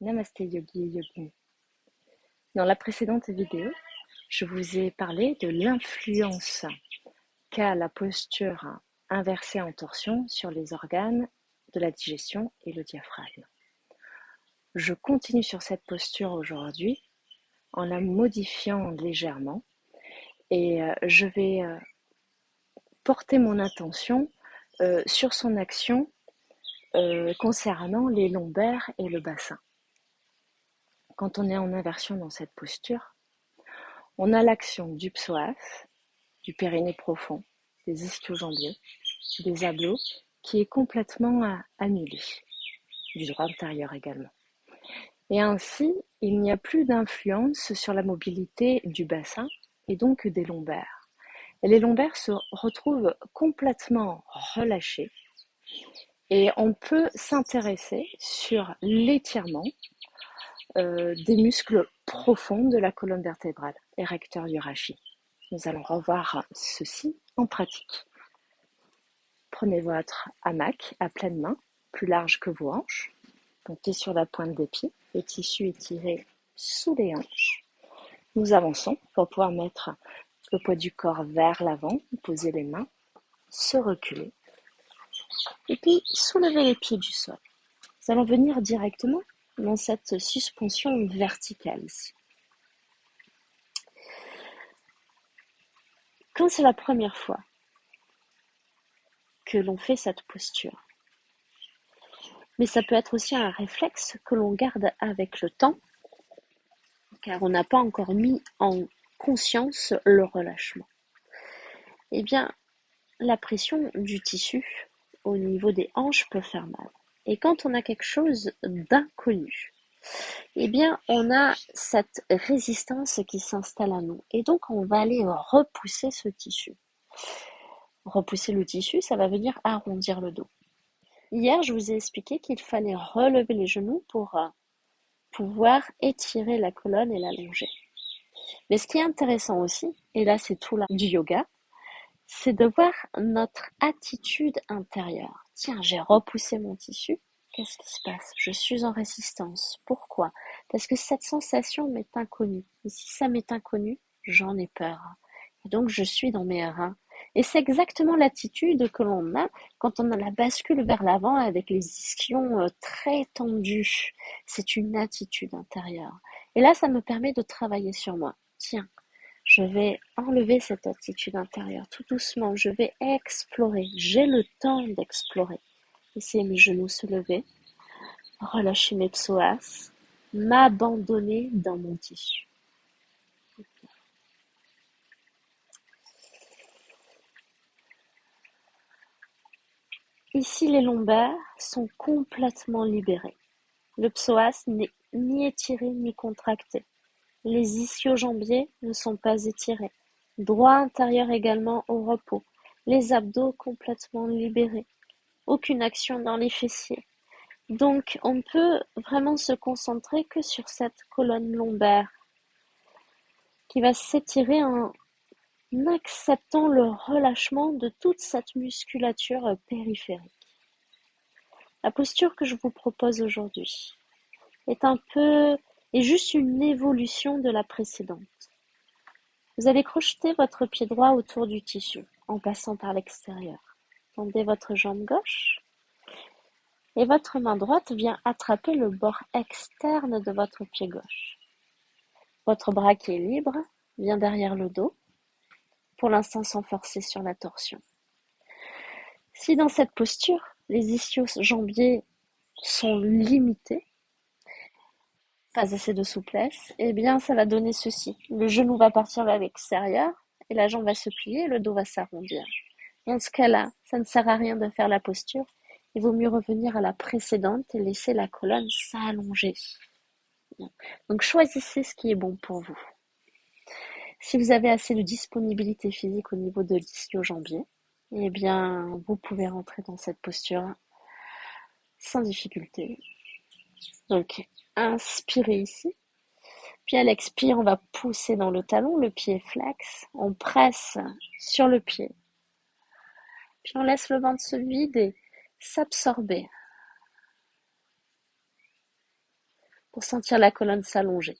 Namasté Yogi Yogini. Dans la précédente vidéo, je vous ai parlé de l'influence qu'a la posture inversée en torsion sur les organes de la digestion et le diaphragme. Je continue sur cette posture aujourd'hui en la modifiant légèrement et je vais porter mon attention sur son action concernant les lombaires et le bassin. Quand on est en inversion dans cette posture, on a l'action du psoas, du périnée profond, des ischio-jambiers, des abdos, qui est complètement annulée, du droit antérieur également. Et ainsi, il n'y a plus d'influence sur la mobilité du bassin et donc des lombaires. Et les lombaires se retrouvent complètement relâchés et on peut s'intéresser sur l'étirement des muscles profonds de la colonne vertébrale, érecteur du rachis. Nous allons revoir ceci en pratique. Prenez votre hamac à pleine main, plus large que vos hanches. Montez sur la pointe des pieds, le tissu étiré sous les hanches. Nous avançons pour pouvoir mettre le poids du corps vers l'avant, poser les mains, se reculer et puis soulever les pieds du sol. Nous allons venir directement dans cette suspension verticale ici. Quand c'est la première fois que l'on fait cette posture, mais ça peut être aussi un réflexe que l'on garde avec le temps, car on n'a pas encore mis en conscience le relâchement. Eh bien, la pression du tissu au niveau des hanches peut faire mal. Et quand on a quelque chose d'inconnu, eh bien, on a cette résistance qui s'installe à nous. Et donc, on va aller repousser ce tissu. Repousser le tissu, ça va venir arrondir le dos. Hier, je vous ai expliqué qu'il fallait relever les genoux pour pouvoir étirer la colonne et l'allonger. Mais ce qui est intéressant aussi, et là c'est tout là du yoga, c'est de voir notre attitude intérieure. Tiens, j'ai repoussé mon tissu. Qu'est-ce qui se passe? Je suis en résistance. Pourquoi? Parce que cette sensation m'est inconnue. Et si ça m'est inconnu, j'en ai peur. Et donc, je suis dans mes reins. Et c'est exactement l'attitude que l'on a quand on a la bascule vers l'avant avec les ischions très tendus. C'est une attitude intérieure. Et là, ça me permet de travailler sur moi. Tiens, je vais enlever cette attitude intérieure tout doucement. Je vais explorer. J'ai le temps d'explorer. Laisser mes genoux se lever. Relâcher mes psoas. M'abandonner dans mon tissu. Ici, les lombaires sont complètement libérés. Le psoas n'est ni étiré ni contracté. Les ischio-jambiers ne sont pas étirés. Droit intérieur également au repos. Les abdos complètement libérés. Aucune action dans les fessiers. Donc, on peut vraiment se concentrer que sur cette colonne lombaire qui va s'étirer en acceptant le relâchement de toute cette musculature périphérique. La posture que je vous propose aujourd'hui est juste une évolution de la précédente. Vous allez crocheter votre pied droit autour du tissu en passant par l'extérieur. Tendez votre jambe gauche et votre main droite vient attraper le bord externe de votre pied gauche. Votre bras qui est libre vient derrière le dos, pour l'instant sans forcer sur la torsion. Si dans cette posture, les ischio-jambiers sont limités, pas assez de souplesse, eh bien ça va donner ceci. Le genou va partir vers l'extérieur et la jambe va se plier et le dos va s'arrondir. Dans ce cas-là, ça ne sert à rien de faire la posture. Il vaut mieux revenir à la précédente et laisser la colonne s'allonger. Donc choisissez ce qui est bon pour vous. Si vous avez assez de disponibilité physique au niveau de l'ischio-jambier, eh bien vous pouvez rentrer dans cette posture sans difficulté. Donc inspirez ici. Puis à l'expire, on va pousser dans le talon, le pied flex, on presse sur le pied. Puis on laisse le ventre se vider, s'absorber. pour sentir la colonne s'allonger.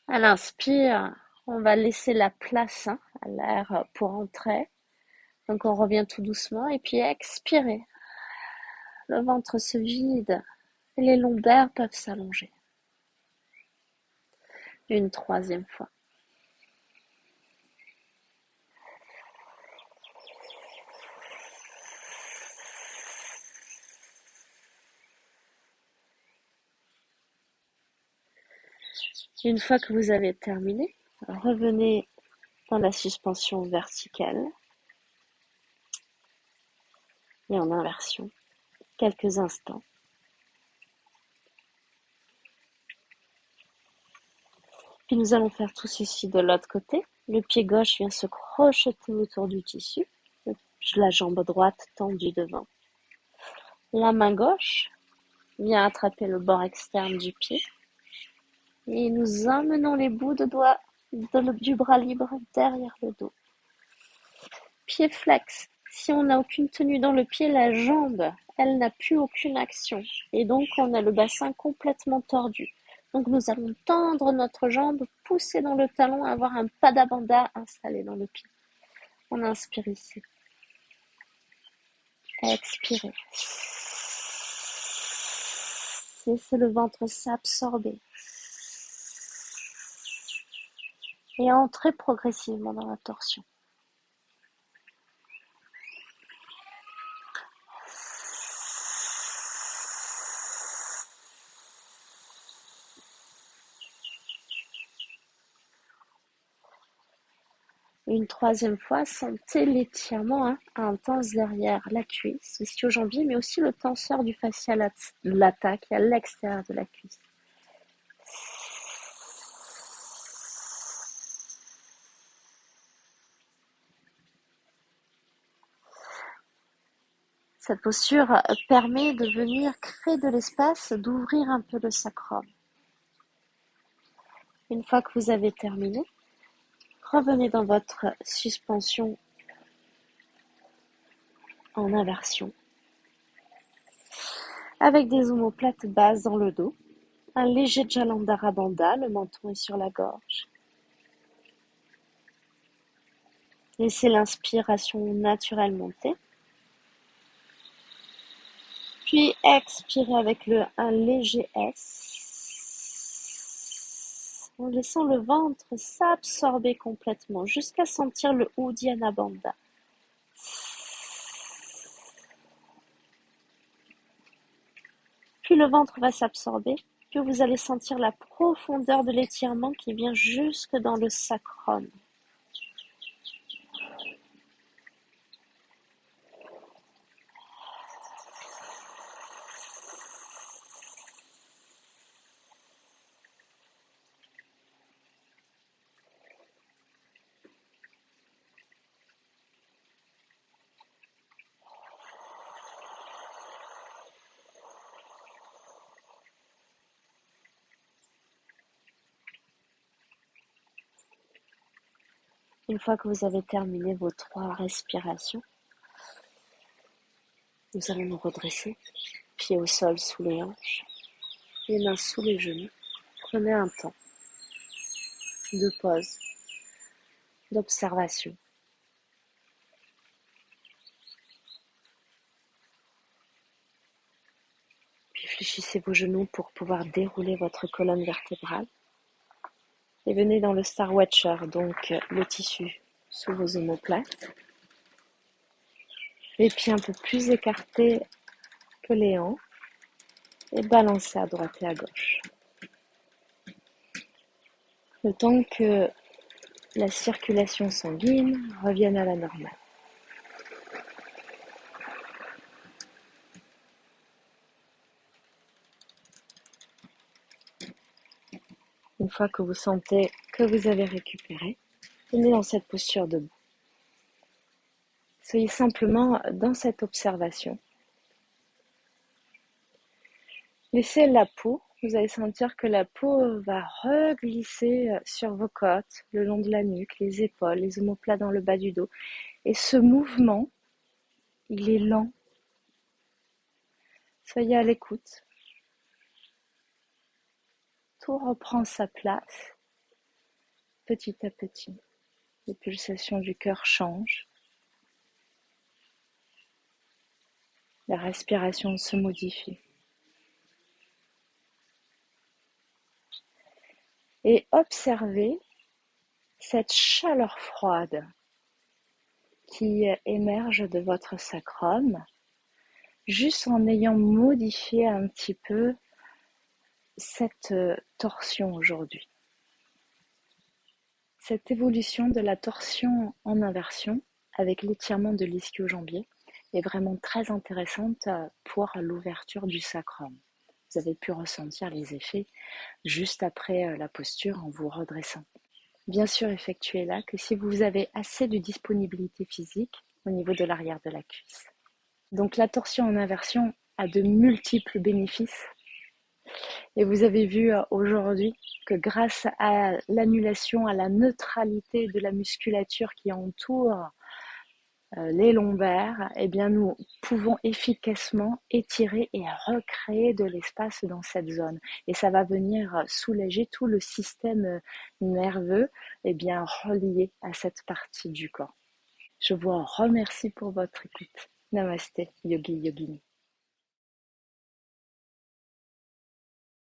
À l'inspire, on va laisser la place à l'air pour entrer. Donc on revient tout doucement et puis expirez. Le ventre se vide et les lombaires peuvent s'allonger. Une troisième fois. Une fois que vous avez terminé, revenez dans la suspension verticale et en inversion quelques instants. Puis nous allons faire tout ceci de l'autre côté. Le pied gauche vient se crocheter autour du tissu, la jambe droite tendue devant. La main gauche vient attraper le bord externe du pied et nous emmenons les bouts de doigts du bras libre derrière le dos. Pied flex. Si on n'a aucune tenue dans le pied, la jambe, elle n'a plus aucune action. Et donc, on a le bassin complètement tordu. Donc, nous allons tendre notre jambe, pousser dans le talon, avoir un pada bandha installé dans le pied. On inspire ici. Expirez. Laissez le ventre s'absorber. Et entrez progressivement dans la torsion. Une troisième fois, sentez l'étirement intense derrière la cuisse, l'ischio-jambier, mais aussi le tenseur du fascia lata qui est à l'extérieur de la cuisse. Cette posture permet de venir créer de l'espace, d'ouvrir un peu le sacrum. Une fois que vous avez terminé, revenez dans votre suspension en inversion, avec des omoplates basses dans le dos, un léger Jalandhara Bandha, le menton est sur la gorge. Laissez l'inspiration naturelle monter. Puis expirez avec un léger S, en laissant le ventre s'absorber complètement jusqu'à sentir le Uddiyana Bandha. Puis le ventre va s'absorber, puis vous allez sentir la profondeur de l'étirement qui vient jusque dans le sacrum. Une fois que vous avez terminé vos 3 respirations, nous allons nous redresser, pieds au sol sous les hanches, les mains sous les genoux. Prenez un temps de pause, d'observation. Puis fléchissez vos genoux pour pouvoir dérouler votre colonne vertébrale. Et venez dans le Star Watcher, donc le tissu sous vos omoplates. Les pieds un peu plus écartés que les hanches. Et balancez à droite et à gauche. Le temps que la circulation sanguine revienne à la normale. Une fois que vous sentez que vous avez récupéré, venez dans cette posture debout. Soyez simplement dans cette observation. Laissez la peau, vous allez sentir que la peau va reglisser sur vos côtes, le long de la nuque, les épaules, les omoplates dans le bas du dos. Et ce mouvement, il est lent. Soyez à l'écoute. tout reprend sa place petit à petit. Les pulsations du cœur changent, la respiration se modifie. Et observez cette chaleur froide qui émerge de votre sacrum, juste en ayant modifié un petit peu cette torsion aujourd'hui. Cette évolution de la torsion en inversion avec l'étirement de l'ischio-jambier est vraiment très intéressante pour l'ouverture du sacrum. Vous avez pu ressentir les effets juste après la posture en vous redressant. Bien sûr, effectuez-la que si vous avez assez de disponibilité physique au niveau de l'arrière de la cuisse. Donc la torsion en inversion a de multiples bénéfices. Et vous avez vu aujourd'hui que grâce à l'annulation, à la neutralité de la musculature qui entoure les lombaires, eh bien nous pouvons efficacement étirer et recréer de l'espace dans cette zone. Et ça va venir soulager tout le système nerveux eh bien, relié à cette partie du corps. Je vous remercie pour votre écoute. Namasté, Yogi Yogini.